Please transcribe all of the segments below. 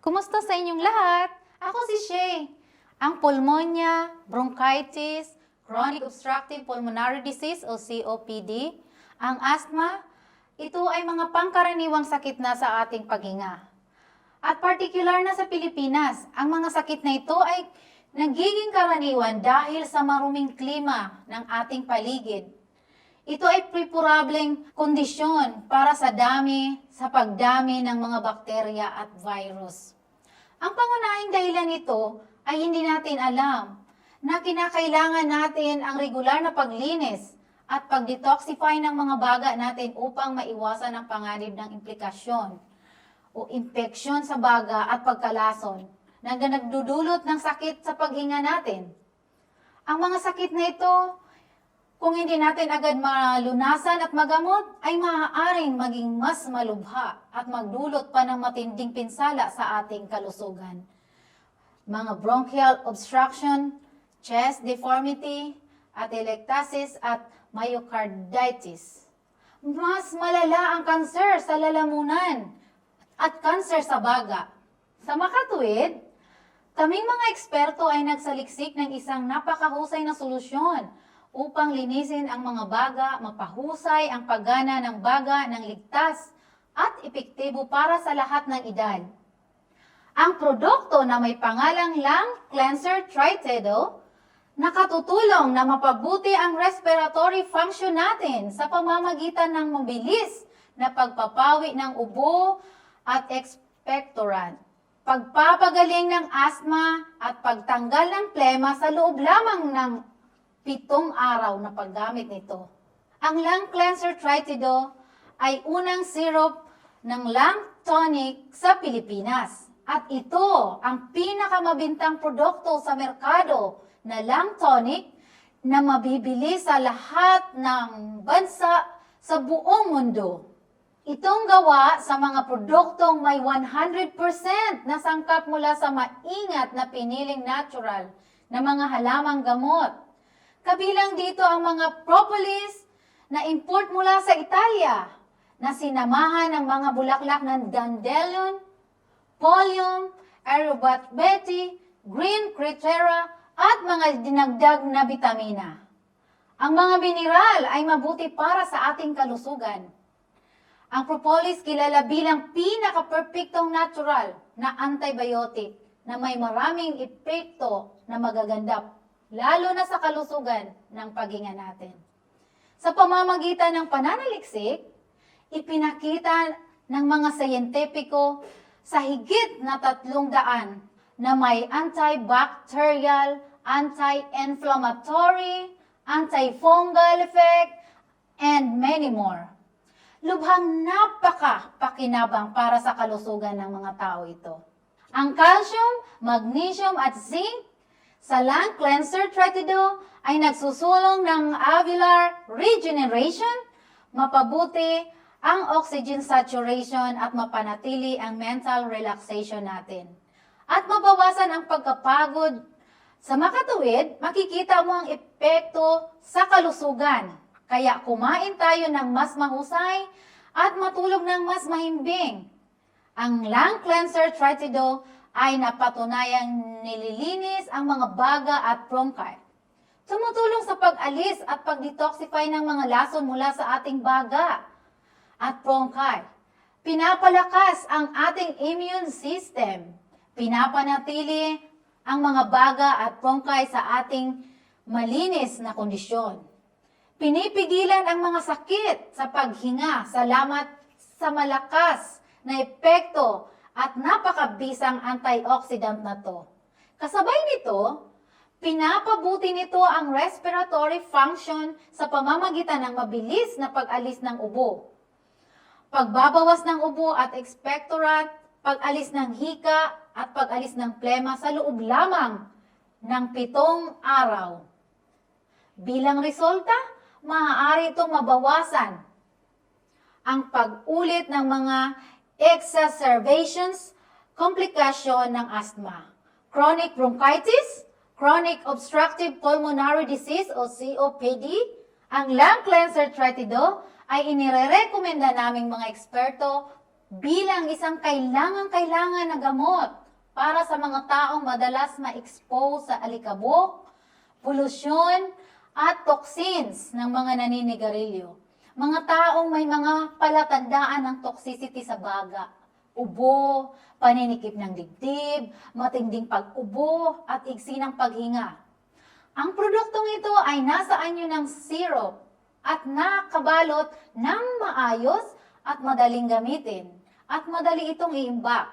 Kumusta sa inyong lahat? Ako si Shay. Ang pulmonya, bronchitis, chronic obstructive pulmonary disease o COPD, ang asthma, ito ay mga pangkaraniwang sakit na sa ating paghinga. At particular na sa Pilipinas, ang mga sakit na ito ay nagiging karaniwan dahil sa maruming klima ng ating paligid. Ito ay preparableng kondisyon para sa pagdami ng mga bakterya at virus. Ang pangunahing dahilan nito ay hindi natin alam na kinakailangan natin ang regular na paglinis at pag-detoxify ng mga baga natin upang maiwasan ang panganib ng implikasyon o impeksyon sa baga at pagkalason na nagdudulot ng sakit sa paghinga natin. Ang mga sakit na ito, kung hindi natin agad malunasan at magamot, ay maaaring maging mas malubha at magdulot pa ng matinding pinsala sa ating kalusugan. Mga bronchial obstruction, chest deformity, atelectasis at myocarditis. Mas malala ang kanser sa lalamunan at kanser sa baga. Sa makatuwid, kaming mga eksperto ay nagsaliksik ng isang napakahusay na solusyon upang linisin ang mga baga, mapahusay ang paggana ng baga ng ligtas at epektibo para sa lahat ng edad. Ang produkto na may pangalang Lung Cleanser Tritedo, nakatutulong na mapabuti ang respiratory function natin sa pamamagitan ng mabilis na pagpapawi ng ubo at expectorant, pagpapagaling ng asthma at pagtanggal ng plema sa loob lamang ng 7 araw na paggamit nito. Ang Lung Cleanser Tritedo ay unang syrup ng lung tonic sa Pilipinas. At ito ang pinakamabintang produkto sa merkado na lung tonic na mabibili sa lahat ng bansa sa buong mundo. Itong gawa sa mga produktong may 100% na sangkap mula sa maingat na piniling natural na mga halamang gamot. Kabilang dito ang mga propolis na import mula sa Italia na sinamahan ng mga bulaklak ng dandelion, Polium, Arubati, Green Cretera at mga dinagdag na bitamina. Ang mga mineral ay mabuti para sa ating kalusugan. Ang propolis kilala bilang pinaka-perfectong natural na antibiotic na may maraming epekto na magaganda lalo na sa kalusugan ng paghinga natin. Sa pamamagitan ng pananaliksik, ipinakita ng mga siyentipiko sa higit na 300 na may antibacterial, anti-inflammatory, antifungal effect, and many more. Lubhang napaka-pakinabang para sa kalusugan ng mga tao ito. Ang calcium, magnesium at zinc sa Lung Cleanser Tritedo ay nagsusulong ng alveolar regeneration, mapabuti ang oxygen saturation at mapanatili ang mental relaxation natin. At mabawasan ang pagkapagod. Sa makatuwid, makikita mo ang epekto sa kalusugan. Kaya kumain tayo ng mas mahusay at matulog ng mas mahimbing. Ang Lung Cleanser Tritedo ay napatunayang nililinis ang mga baga at bronchi. Tumutulong sa pag-alis at pag-detoxify ng mga lason mula sa ating baga at bronchi. Pinapalakas ang ating immune system. Pinapanatili ang mga baga at bronchi sa ating malinis na kondisyon. Pinipigilan ang mga sakit sa paghinga salamat sa malakas na epekto at napakabisang antioxidant na to. Kasabay nito, pinapabuti nito ang respiratory function sa pamamagitan ng mabilis na pag-alis ng ubo, pagbabawas ng ubo at expectorant, pag-alis ng hika at pag-alis ng plema sa loob lamang ng 7 araw. Bilang resulta, maaari itong mabawasan ang pag-ulit ng mga exacerbations, komplikasyon ng asthma, chronic bronchitis, chronic obstructive pulmonary disease o COPD. Ang Lung Cleanser Tritedo ay inirerekomenda naming mga eksperto bilang isang kailangan na gamot para sa mga taong madalas ma-expose sa alikabok, polusyon, at toxins ng mga naninigarilyo. Mga taong may mga palatandaan ng toxicity sa baga, ubo, paninikip ng dibdib, matinding pag-ubo, at igsi ng paghinga. Ang produktong ito ay nasa anyo ng syrup at nakabalot ng maayos at madaling gamitin at madali itong iimbak.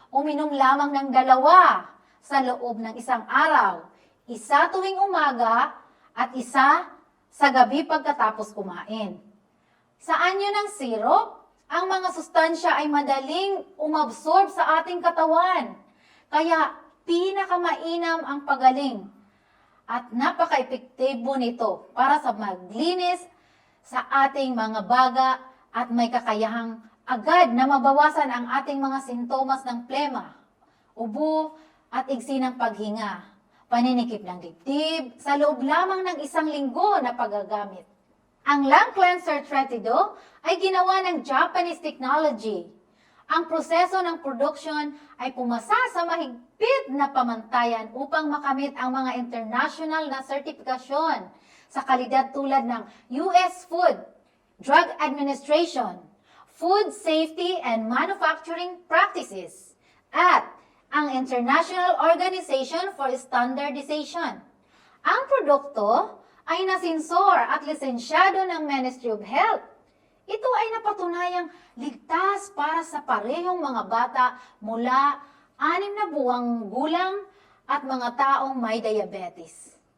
Uminom lamang ng 2 sa loob ng isang araw, isa tuwing umaga at isa sa gabi pagkatapos kumain. Sa anyo ng syrup, ang mga sustansya ay madaling umabsorb sa ating katawan, kaya pinakamainam ang pagaling at napaka-epektibo nito para sa maglinis sa ating mga baga at may kakayahang agad na mabawasan ang ating mga sintomas ng plema, ubo at igsi ng paghinga, paninikip ng dibdib sa loob lamang ng 1 linggo na paggagamit. Ang Lung Cleanser 32 ay ginawa ng Japanese technology. Ang proseso ng production ay pumasa sa mahigpit na pamantayan upang makamit ang mga international na sertifikasyon sa kalidad tulad ng US Food, Drug Administration, Food Safety and Manufacturing Practices, at ang International Organization for Standardization. Ang produkto ay nasinsor at lisensyado ng Ministry of Health. Ito ay napatunayang ligtas para sa parehong mga bata mula 6 na buwang gulang at mga taong may diabetes.